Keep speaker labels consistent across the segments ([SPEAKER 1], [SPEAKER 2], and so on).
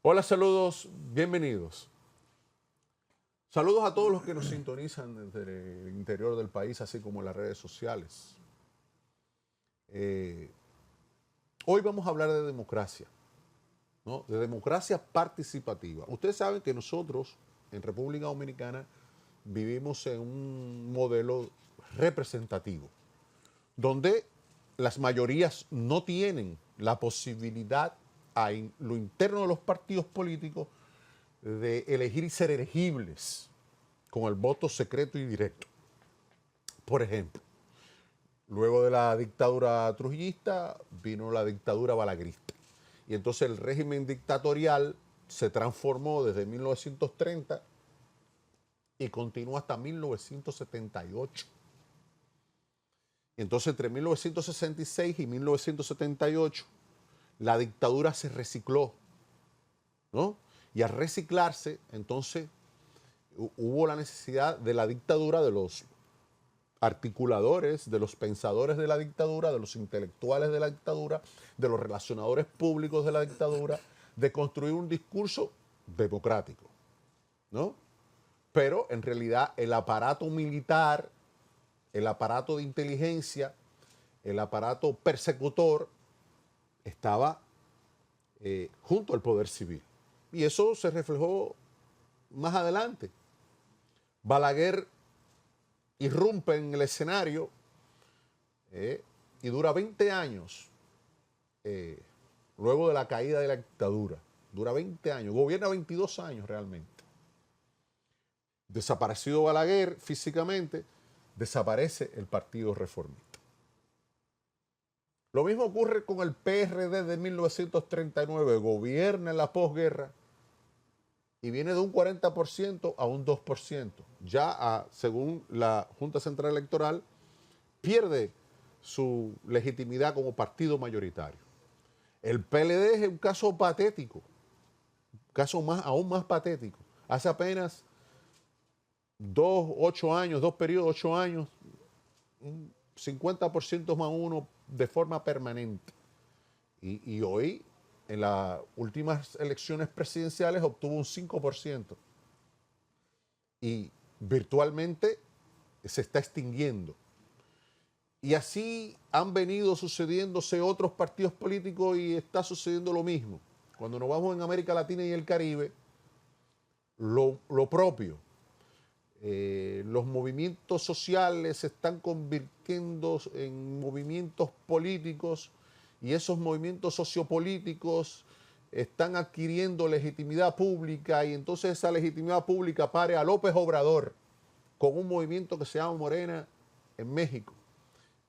[SPEAKER 1] Hola, saludos, bienvenidos. Saludos a todos los que nos sintonizan desde el interior del país, así como en las redes sociales. Hoy vamos a hablar de democracia, ¿no? De democracia participativa. Ustedes saben que nosotros en República Dominicana vivimos en un modelo representativo, donde las mayorías no tienen la posibilidad en lo interno de los partidos políticos de elegir y ser elegibles con el voto secreto y directo. Por ejemplo, luego de la dictadura trujillista vino la dictadura balaguerista. Y entonces el régimen dictatorial se transformó desde 1930 y continúa hasta 1978. Y entonces entre 1966 y 1978 la dictadura se recicló, ¿no? Y al reciclarse, entonces hubo la necesidad de la dictadura, de los articuladores, de los pensadores de la dictadura, de los intelectuales de la dictadura, de los relacionadores públicos de la dictadura, de construir un discurso democrático, ¿no? Pero en realidad el aparato militar, el aparato de inteligencia, el aparato persecutor estaba junto al poder civil. Y eso se reflejó más adelante. Balaguer irrumpe en el escenario y dura 20 años luego de la caída de la dictadura. Dura 20 años, gobierna 22 años realmente. Desaparecido Balaguer físicamente, desaparece el Partido Reformista. Lo mismo ocurre con el PRD de 1939, gobierna en la posguerra y viene de un 40% a un 2%. Ya según la Junta Central Electoral, pierde su legitimidad como partido mayoritario. El PLD es un caso patético, un caso aún más patético. Hace apenas 8 años, 2 periodos, 8 años, un 50% más uno de forma permanente. Y hoy, en las últimas elecciones presidenciales, obtuvo un 5%. Y virtualmente se está extinguiendo. Y así han venido sucediéndose otros partidos políticos y está sucediendo lo mismo. Cuando nos vamos en América Latina y el Caribe, lo propio. Los movimientos sociales se están convirtiendo en movimientos políticos y esos movimientos sociopolíticos están adquiriendo legitimidad pública y entonces esa legitimidad pública pare a López Obrador con un movimiento que se llama Morena en México,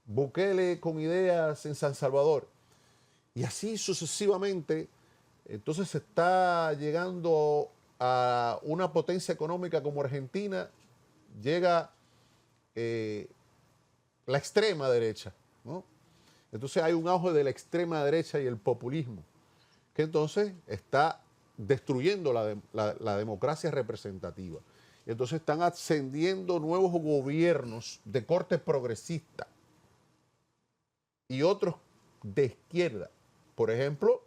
[SPEAKER 1] Bukele con ideas en San Salvador y así sucesivamente. Entonces se está llegando a una potencia económica como Argentina, llega la extrema derecha, ¿no? Entonces hay un auge de la extrema derecha y el populismo, que entonces está destruyendo la democracia representativa. Y entonces están ascendiendo nuevos gobiernos de corte progresista y otros de izquierda. Por ejemplo,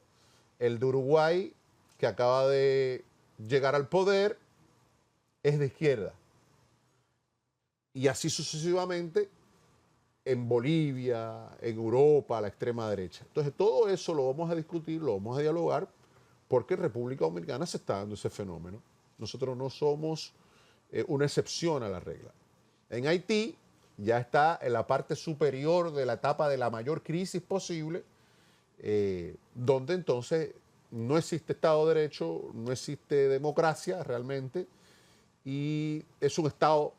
[SPEAKER 1] el de Uruguay, que acaba de llegar al poder, es de izquierda. Y así sucesivamente en Bolivia, en Europa, la extrema derecha. Entonces todo eso lo vamos a discutir, lo vamos a dialogar, porque en República Dominicana se está dando ese fenómeno. Nosotros no somos una excepción a la regla. En Haití ya está en la parte superior de la etapa de la mayor crisis posible, donde entonces no existe Estado de Derecho, no existe democracia realmente, y es un Estado,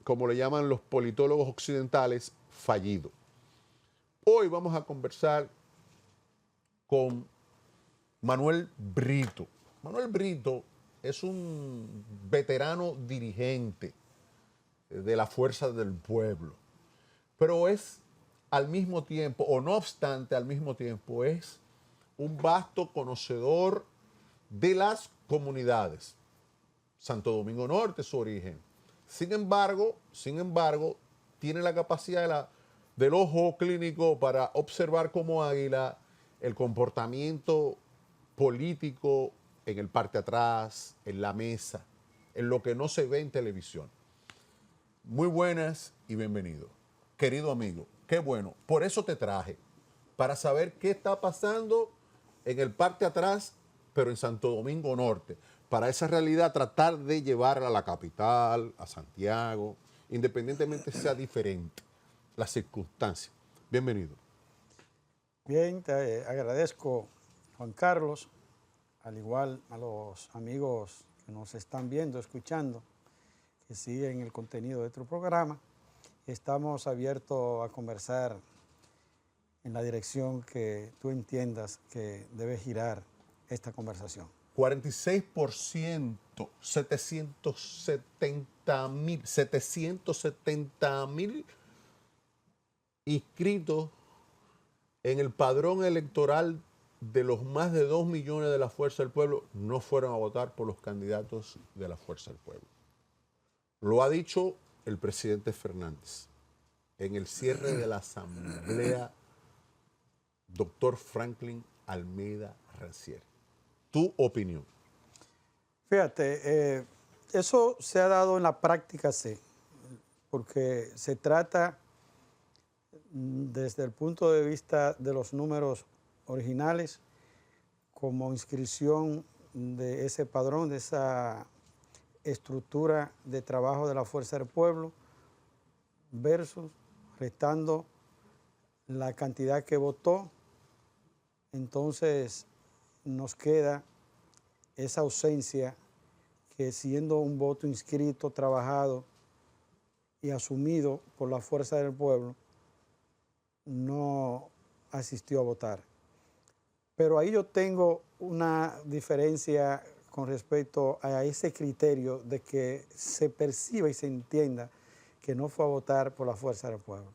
[SPEAKER 1] como le llaman los politólogos occidentales, fallido. Hoy vamos a conversar con Manuel Brito. Manuel Brito es un veterano dirigente de la Fuerza del Pueblo, pero es al mismo tiempo, o no obstante, al mismo tiempo, es un vasto conocedor de las comunidades. Santo Domingo Norte es su origen. Sin embargo, tiene la capacidad del ojo clínico para observar como águila el comportamiento político en el parte atrás, en la mesa, en lo que no se ve en televisión. Muy buenas y bienvenido. Querido amigo, qué bueno. Por eso te traje, para saber qué está pasando en el parte atrás, pero en Santo Domingo Norte. Para esa realidad tratar de llevarla a la capital, a Santiago, independientemente sea diferente las circunstancias. Bienvenido.
[SPEAKER 2] Bien, te agradezco, Juan Carlos, al igual a los amigos que nos están viendo, escuchando, que siguen el contenido de tu programa. Estamos abiertos a conversar en la dirección que tú entiendas que debe girar esta conversación.
[SPEAKER 1] 46%, 770,000 inscritos en el padrón electoral de los más de 2 millones de la Fuerza del Pueblo no fueron a votar por los candidatos de la Fuerza del Pueblo. Lo ha dicho el presidente Fernández en el cierre de la asamblea, doctor Franklin Almeida Rancière. Tu opinión.
[SPEAKER 2] Fíjate, eso se ha dado en la práctica, sí, porque se trata desde el punto de vista de los números originales como inscripción de ese padrón, de esa estructura de trabajo de la Fuerza del Pueblo versus restando la cantidad que votó. Entonces nos queda esa ausencia que, siendo un voto inscrito, trabajado y asumido por la Fuerza del Pueblo, no asistió a votar. Pero ahí yo tengo una diferencia con respecto a ese criterio de que se perciba y se entienda que no fue a votar por la Fuerza del Pueblo.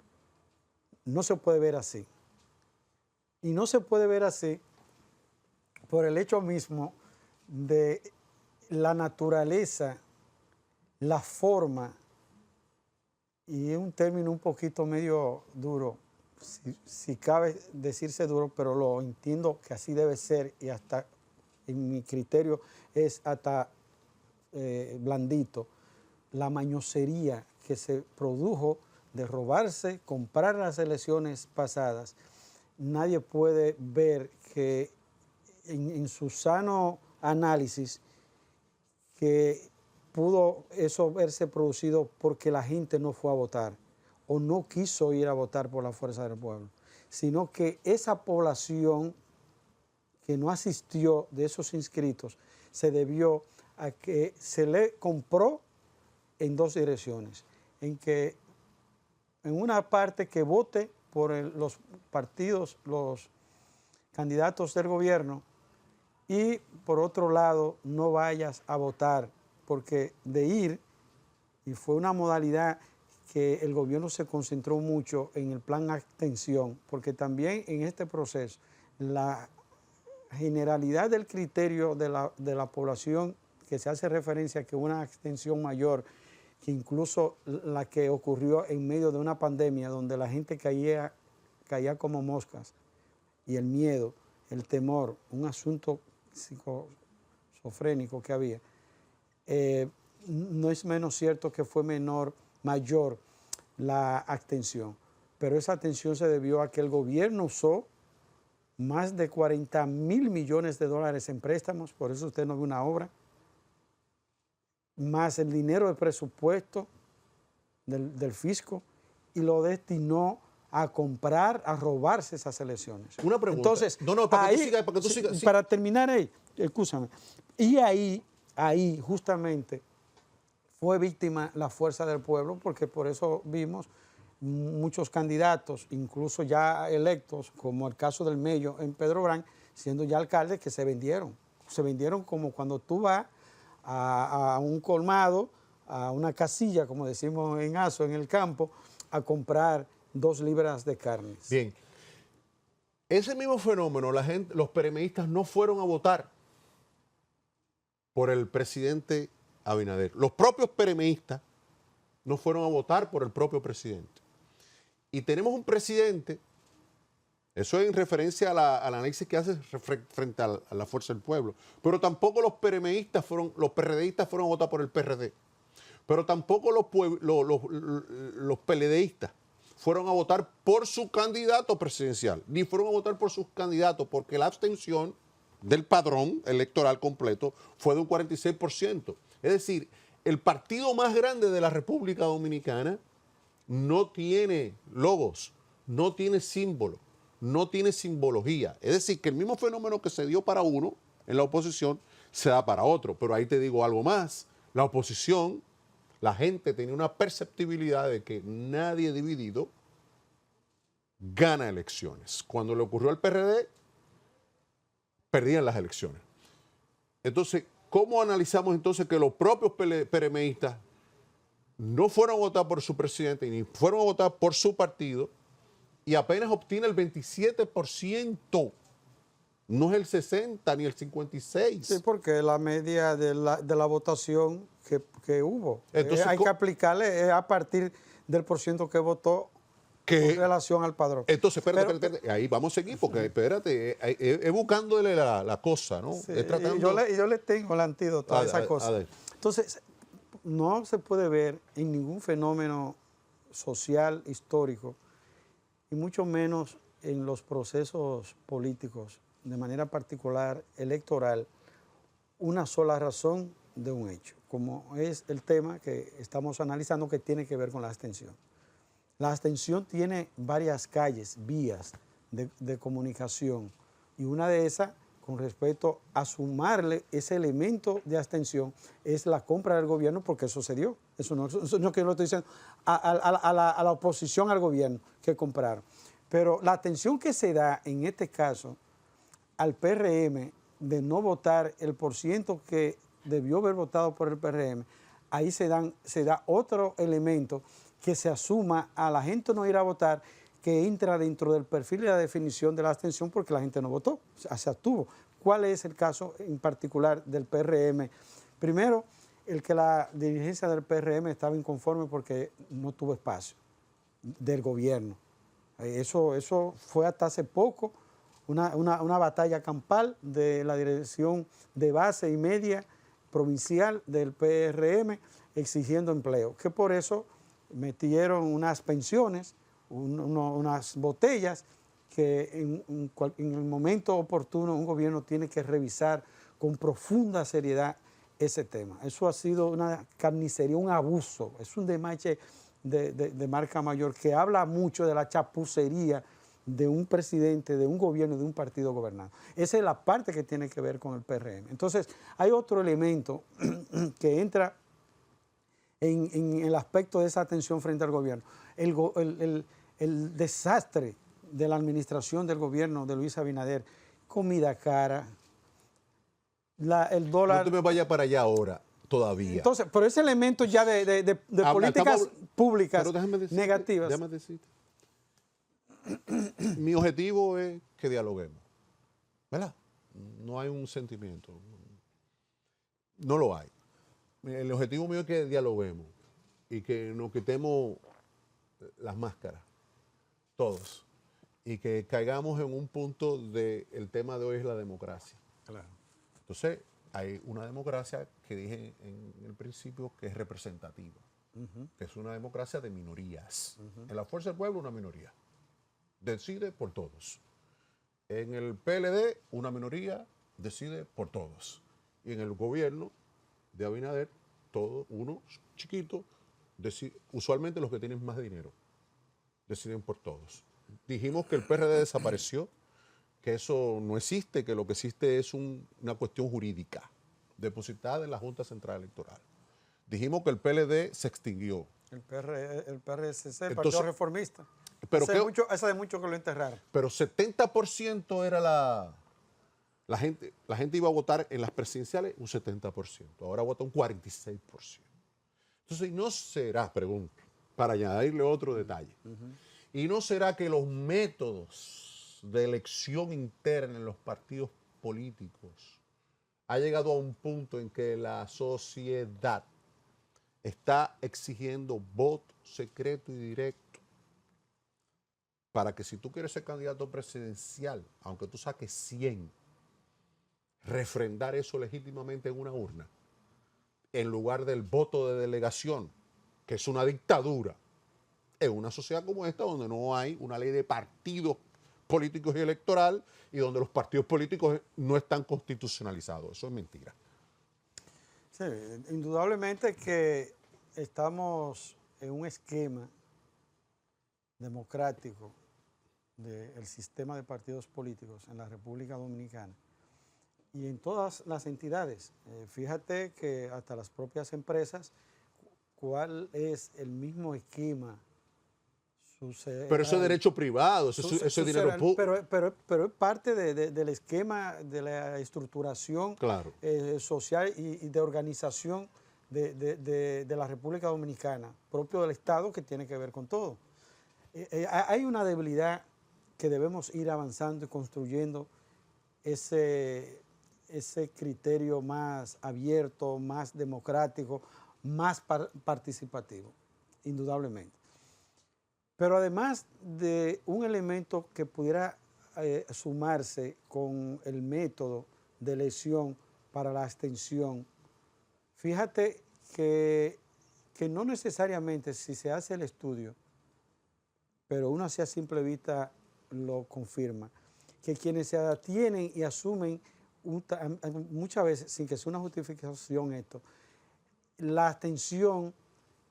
[SPEAKER 2] No se puede ver así. Y no se puede ver así por el hecho mismo de la naturaleza, la forma, y es un término un poquito medio duro, si cabe decirse duro, pero lo entiendo que así debe ser, y hasta en mi criterio es hasta blandito, la mañosería que se produjo de robarse, comprar las elecciones pasadas. Nadie puede ver que en su sano análisis que pudo eso verse producido porque la gente no fue a votar o no quiso ir a votar por la Fuerza del Pueblo, sino que esa población que no asistió de esos inscritos se debió a que se le compró en dos direcciones, en una parte que vote por los partidos, los candidatos del gobierno, y por otro lado no vayas a votar, porque de ir, y fue una modalidad que el gobierno se concentró mucho en el plan abstención, porque también en este proceso la generalidad del criterio de la población que se hace referencia a que una abstención mayor, que incluso la que ocurrió en medio de una pandemia donde la gente caía como moscas, y el miedo, el temor, un asunto psicosofrénico que había, no es menos cierto que fue mayor la abstención, pero esa abstención se debió a que el gobierno usó más de 40,000 millones de dólares en préstamos, por eso usted no ve una obra, más el dinero del presupuesto del fisco, y lo destinó a comprar, a robarse esas elecciones.
[SPEAKER 1] Una pregunta.
[SPEAKER 2] Entonces,
[SPEAKER 1] para que tú sigas. Sí.
[SPEAKER 2] Para terminar ahí, escúchame, y ahí justamente fue víctima la Fuerza del Pueblo, porque por eso vimos muchos candidatos, incluso ya electos, como el caso del Mello en Pedro Brán, siendo ya alcalde, que se vendieron. Se vendieron como cuando tú vas a un colmado, a una casilla, como decimos en Azo, en el campo, a comprar 2 libras de carne.
[SPEAKER 1] Bien. Ese mismo fenómeno, los PRMistas no fueron a votar por el presidente Abinader. Los propios PRMistas no fueron a votar por el propio presidente. Y tenemos un presidente Eso es en referencia al análisis que hace frente a la fuerza del pueblo. Pero tampoco los los PRDistas fueron a votar por el PRD. Pero tampoco los PLDistas fueron a votar por su candidato presidencial, ni fueron a votar por sus candidatos, porque la abstención del padrón electoral completo fue de un 46%. Es decir, el partido más grande de la República Dominicana no tiene logos, no tiene símbolo, no tiene simbología. Es decir, que el mismo fenómeno que se dio para uno en la oposición se da para otro. Pero ahí te digo algo más. La oposición, la gente tenía una perceptibilidad de que nadie dividido gana elecciones. Cuando le ocurrió al PRD, perdían las elecciones. Entonces, ¿cómo analizamos entonces que los propios PRMistas no fueron a votar por su presidente ni fueron a votar por su partido y apenas obtiene el 27%? No es el 60 ni el 56.
[SPEAKER 2] Sí, porque la media de la votación que hubo.
[SPEAKER 1] Entonces,
[SPEAKER 2] hay que aplicarle a partir del % que votó con relación al padrón.
[SPEAKER 1] Entonces, espérate. Ahí vamos a seguir, porque espérate, es buscándole la cosa, ¿no?
[SPEAKER 2] Sí,
[SPEAKER 1] es tratando...
[SPEAKER 2] y yo le tengo el antídoto a esa cosa. Entonces, no se puede ver en ningún fenómeno social, histórico, y mucho menos en los procesos políticos, de manera particular electoral, una sola razón de un hecho, como es el tema que estamos analizando que tiene que ver con la abstención. La abstención tiene varias calles, vías de comunicación, y una de esas, con respecto a sumarle ese elemento de abstención, es la compra del gobierno, porque eso se dio. Eso no que yo lo estoy diciendo a la oposición al gobierno que compraron. Pero la abstención que se da en este caso al PRM de no votar el % que debió haber votado por el PRM, ahí se da otro elemento que se asuma a la gente no ir a votar, que entra dentro del perfil y la definición de la abstención porque la gente no votó, se abstuvo. ¿Cuál es el caso en particular del PRM? Primero, el que la dirigencia del PRM estaba inconforme porque no tuvo espacio del gobierno. Eso fue hasta hace poco una batalla campal de la dirección de base y media provincial del PRM exigiendo empleo, que por eso metieron unas pensiones, unas botellas que en el momento oportuno un gobierno tiene que revisar con profunda seriedad ese tema. Eso ha sido una carnicería, un abuso, es un demache de marca mayor que habla mucho de la chapucería de un presidente, de un gobierno, de un partido gobernado. Esa es la parte que tiene que ver con el PRM. Entonces, hay otro elemento que entra en el aspecto de esa atención frente al gobierno. El desastre de la administración del gobierno de Luis Abinader, comida cara, el dólar...
[SPEAKER 1] No te me vayas para allá ahora, todavía.
[SPEAKER 2] Entonces, pero ese elemento ya de políticas públicas negativas...
[SPEAKER 1] Déjame decirte. Mi objetivo es que dialoguemos, ¿verdad? No hay un sentimiento. No lo hay. El objetivo mío es que dialoguemos y que nos quitemos las máscaras, todos, y que caigamos en un punto el tema de hoy es la democracia.
[SPEAKER 2] Claro.
[SPEAKER 1] Entonces, hay una democracia que dije en el principio que es representativa, que es una democracia de minorías. En la Fuerza del Pueblo, una minoría. Decide por todos. En el PLD, una minoría decide por todos. Y en el gobierno de Abinader, todo uno chiquito, usualmente los que tienen más dinero, deciden por todos. Dijimos que el PRD desapareció, que eso no existe, que lo que existe es una cuestión jurídica, depositada en la Junta Central Electoral. Dijimos que el PLD se extinguió.
[SPEAKER 2] El PRSC, el Partido Reformista.
[SPEAKER 1] Pero
[SPEAKER 2] hace de mucho que lo enterraron.
[SPEAKER 1] Pero 70% era la gente iba a votar en las presidenciales un 70%. Ahora vota un 46%. Entonces, ¿no será, pregunto, para añadirle otro detalle, y no será que los métodos de elección interna en los partidos políticos ha llegado a un punto en que la sociedad está exigiendo voto secreto y directo? para que si tú quieres ser candidato presidencial, aunque tú saques 100, refrendar eso legítimamente en una urna, en lugar del voto de delegación, que es una dictadura, en una sociedad como esta donde no hay una ley de partidos políticos y electoral y donde los partidos políticos no están constitucionalizados. Eso es mentira.
[SPEAKER 2] Sí, indudablemente que estamos en un esquema democrático del sistema de partidos políticos en la República Dominicana y en todas las entidades. Fíjate que hasta las propias empresas, ¿cuál es el mismo esquema?
[SPEAKER 1] Pero eso es derecho privado, eso es dinero público.
[SPEAKER 2] Pero es parte del esquema de la estructuración
[SPEAKER 1] claro.
[SPEAKER 2] Social y de organización de la República Dominicana, propio del Estado, que tiene que ver con todo. Hay una debilidad que debemos ir avanzando y construyendo ese criterio más abierto, más democrático, más participativo, indudablemente. Pero además de un elemento que pudiera sumarse con el método de elección para la abstención, fíjate que no necesariamente si se hace el estudio, pero uno así a simple vista lo confirma, que quienes se atienen y asumen muchas veces, sin que sea una justificación esto, la abstención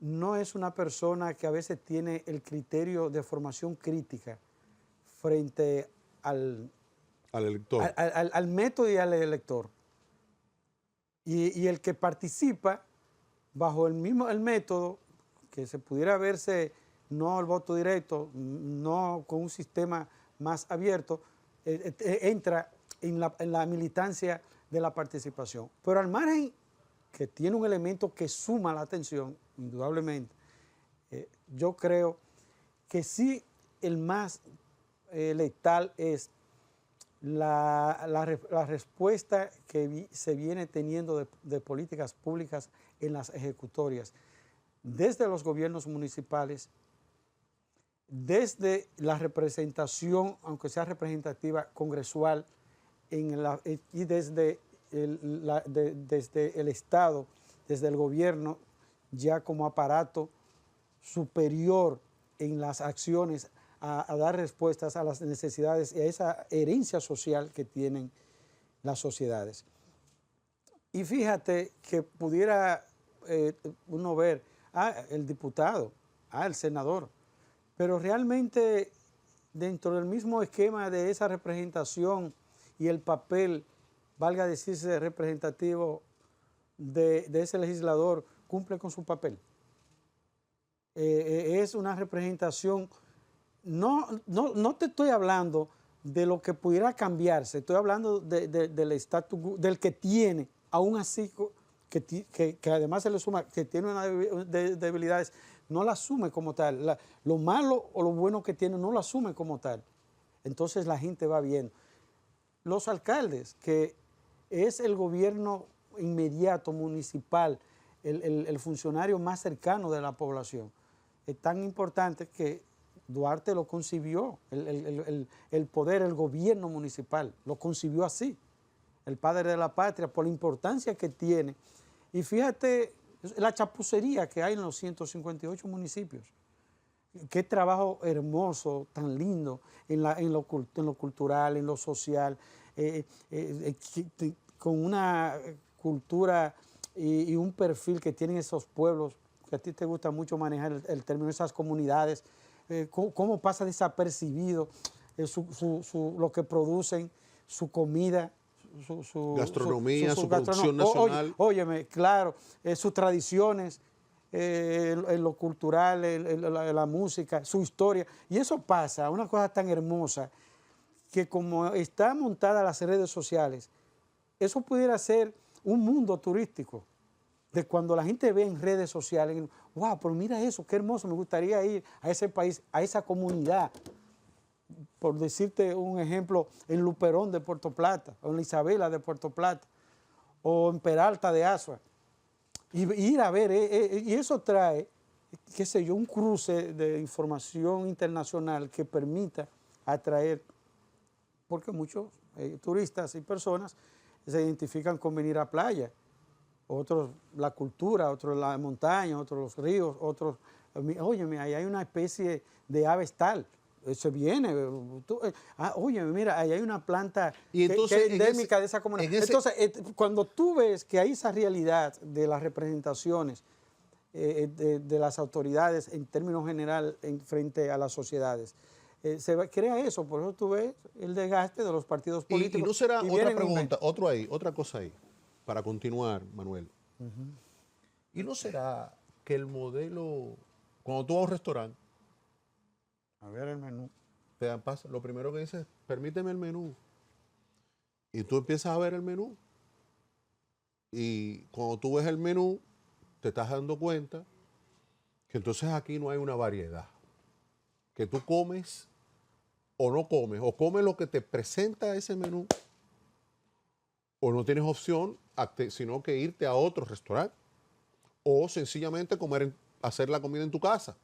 [SPEAKER 2] no es una persona que a veces tiene el criterio de formación crítica frente al
[SPEAKER 1] elector,
[SPEAKER 2] al método y al elector. Y el que participa bajo el método, que se pudiera verse no el voto directo, no con un sistema más abierto, entra en la militancia de la participación. Pero al margen que tiene un elemento que suma la atención, indudablemente, yo creo que sí el más letal es la respuesta que se viene teniendo de políticas públicas en las ejecutorias, desde los gobiernos municipales, desde la representación, aunque sea representativa congresual, y desde el Estado, desde el gobierno, ya como aparato superior en las acciones a dar respuestas a las necesidades y a esa herencia social que tienen las sociedades. Y fíjate que pudiera uno ver, el diputado, el senador, pero realmente dentro del mismo esquema de esa representación y el papel, valga decirse, representativo de ese legislador, cumple con su papel. Es una representación, no te estoy hablando de lo que pudiera cambiarse, estoy hablando del estatus, del que tiene, aún así que además se le suma que tiene unas debilidades, no la asume como tal. Lo malo o lo bueno que tiene no lo asume como tal. Entonces la gente va viendo. Los alcaldes, que es el gobierno inmediato, municipal, el funcionario más cercano de la población, es tan importante que Duarte lo concibió, el poder, el gobierno municipal, lo concibió así, el padre de la patria, por la importancia que tiene. Y fíjate la chapucería que hay en los 158 municipios. Qué trabajo hermoso, tan lindo, en lo cultural, en lo social, con una cultura y un perfil que tienen esos pueblos, que a ti te gusta mucho manejar el término de esas comunidades, cómo pasa desapercibido lo que producen, su comida, su
[SPEAKER 1] gastronomía, su producción nacional.
[SPEAKER 2] Óyeme, claro, sus tradiciones, en lo cultural, la música, su historia. Y eso pasa, una cosa tan hermosa, que como está montada las redes sociales, eso pudiera ser un mundo turístico. De cuando la gente ve en redes sociales, wow, pero mira eso, qué hermoso, me gustaría ir a ese país, a esa comunidad. Por decirte un ejemplo, en Luperón de Puerto Plata, o en la Isabela de Puerto Plata, o en Peralta de Azua. Y ir a ver, y eso trae qué sé yo, un cruce de información internacional que permita atraer, porque muchos turistas y personas se identifican con venir a playa, otros la cultura, otros la montaña, otros los ríos, otros, óyeme, ahí hay una especie de aves tal, se viene, óyeme, mira, ahí hay una planta
[SPEAKER 1] Y entonces,
[SPEAKER 2] que es endémica de esa comunidad. Entonces, cuando tú ves que hay esa realidad de las representaciones de las autoridades en términos general frente a las sociedades, crea eso, por eso tú ves el desgaste de los partidos políticos.
[SPEAKER 1] Y no será otra pregunta, otra cosa ahí, para continuar, Manuel. ¿Y no será que el modelo, cuando tú vas a un restaurante,
[SPEAKER 2] a ver el menú,
[SPEAKER 1] te dan paso, lo primero que dices, permíteme el menú, y tú empiezas a ver el menú, y cuando tú ves el menú, te estás dando cuenta que entonces aquí no hay una variedad, que tú comes o no comes, o comes lo que te presenta ese menú, o no tienes opción sino que irte a otro restaurante, o sencillamente hacer la comida en tu casa.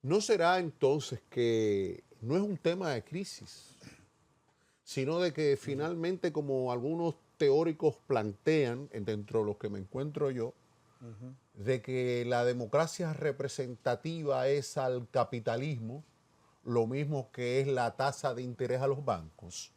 [SPEAKER 1] ¿No será entonces que no es un tema de crisis, sino de que finalmente, como algunos teóricos plantean, dentro de los que me encuentro yo, de que la democracia representativa es al capitalismo lo mismo que es la tasa de interés a los bancos?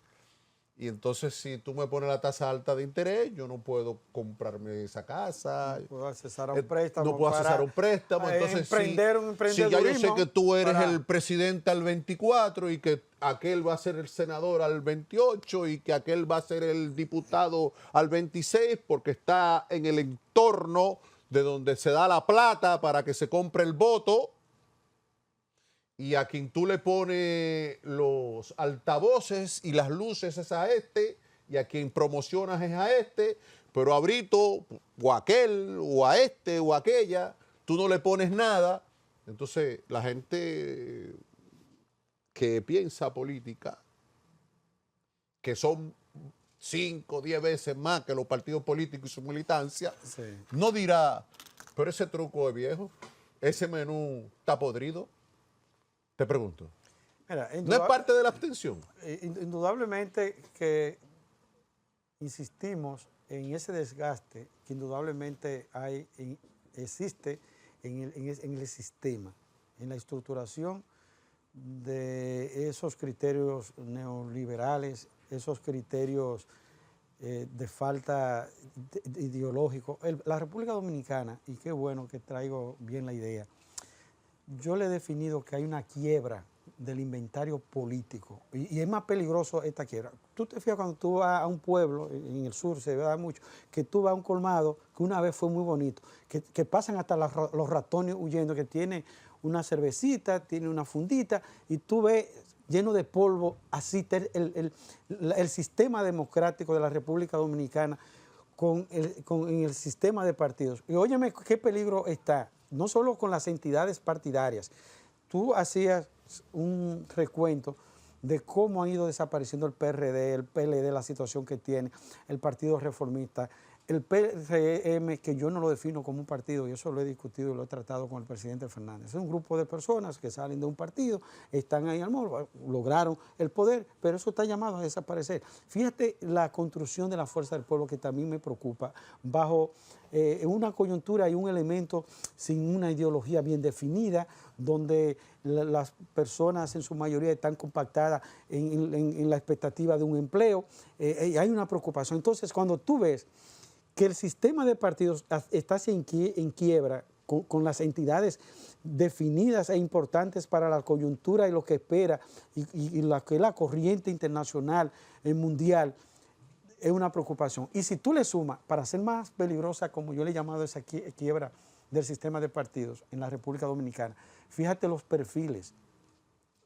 [SPEAKER 1] Y entonces, si tú me pones la tasa alta de interés, yo no puedo comprarme esa casa.
[SPEAKER 2] No puedo accesar a un préstamo.
[SPEAKER 1] No puedo accesar a un préstamo. Entonces,
[SPEAKER 2] emprender un emprendedurismo.
[SPEAKER 1] Si ya yo sé que tú eres el presidente al 24 y que aquel va a ser el senador al 28 y que aquel va a ser el diputado al 26 porque está en el entorno de donde se da la plata para que se compre el voto, y a quien tú le pones los altavoces y las luces es a este, y a quien promocionas es a este, pero a Brito o a aquel o a este o a aquella, tú no le pones nada. Entonces la gente que piensa política, que son 5 o 10 veces más que los partidos políticos y su militancia, sí, no dirá, pero ese truco es viejo, ese menú está podrido. Te pregunto. Mira, ¿no es parte de la abstención?
[SPEAKER 2] Indudablemente que insistimos en ese desgaste que indudablemente existe en el sistema, en la estructuración de esos criterios neoliberales, esos criterios de falta ideológico. La República Dominicana, y qué bueno que traigo bien la idea, yo le he definido que hay una quiebra del inventario político y es más peligroso esta quiebra. Tú te fijas cuando tú vas a un pueblo, en el sur se ve mucho, que tú vas a un colmado, que una vez fue muy bonito, que pasan hasta los ratones huyendo, que tiene una cervecita, tiene una fundita y tú ves lleno de polvo, así el sistema democrático de la República Dominicana con el sistema de partidos. Y óyeme qué peligro está, no solo con las entidades partidarias. Tú hacías un recuento de cómo ha ido desapareciendo el PRD, el PLD, la situación que tiene, el Partido Reformista, el PRM, que yo no lo defino como un partido, y eso lo he discutido y lo he tratado con el presidente Fernández. Es un grupo de personas que salen de un partido, están ahí al moro, lograron el poder, pero eso está llamado a desaparecer. Fíjate la construcción de la fuerza del pueblo, que también me preocupa, bajo una coyuntura y un elemento sin una ideología bien definida, donde las personas en su mayoría están compactadas en la expectativa de un empleo, hay una preocupación. Entonces, cuando tú ves que el sistema de partidos está en quiebra con las entidades definidas e importantes para la coyuntura y lo que espera y la que es la corriente internacional, mundial, es una preocupación. Y si tú le sumas, para ser más peligrosa, como yo le he llamado esa quiebra del sistema de partidos en la República Dominicana, fíjate los perfiles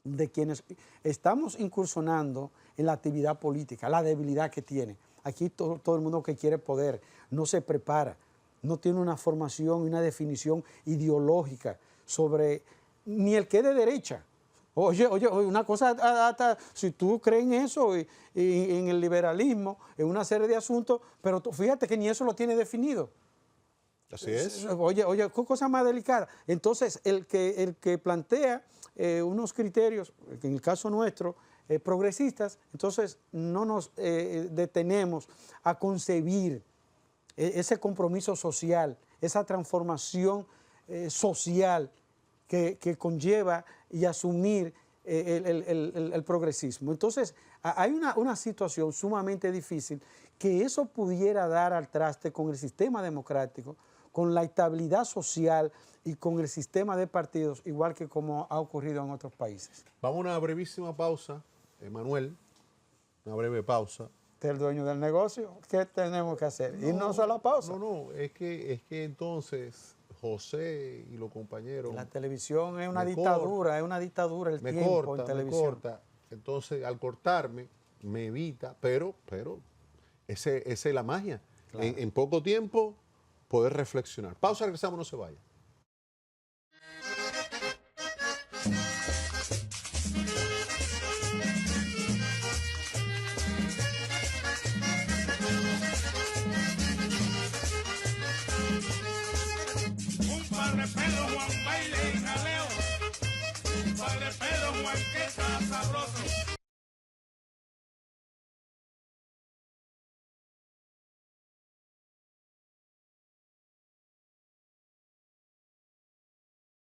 [SPEAKER 2] de quienes estamos incursionando en la actividad política, la debilidad que tiene. Aquí todo el mundo que quiere poder no se prepara, no tiene una formación y una definición ideológica sobre ni el que es de derecha. Oye, una cosa, hasta si tú crees en eso y en el liberalismo, en una serie de asuntos, pero fíjate que ni eso lo tiene definido.
[SPEAKER 1] Así es.
[SPEAKER 2] Oye, cosa más delicada. Entonces, el que plantea unos criterios, en el caso nuestro, progresistas, entonces no nos detenemos a concebir ese compromiso social, esa transformación social que conlleva y asumir el progresismo. Entonces, hay una situación sumamente difícil que eso pudiera dar al traste con el sistema democrático, con la estabilidad social y con el sistema de partidos, igual que como ha ocurrido en otros países.
[SPEAKER 1] Vamos a una brevísima pausa, Manuel, una breve pausa.
[SPEAKER 2] ¿Usted es el dueño del negocio? ¿Qué tenemos que hacer? ¿Irnos a la pausa?
[SPEAKER 1] No, es que entonces José y los compañeros...
[SPEAKER 2] La televisión es una dictadura, es una dictadura el tiempo en televisión.
[SPEAKER 1] Me corta. Entonces, al cortarme, me evita, pero esa es la magia. Claro. En poco tiempo, poder reflexionar. Pausa, regresamos, no se vaya.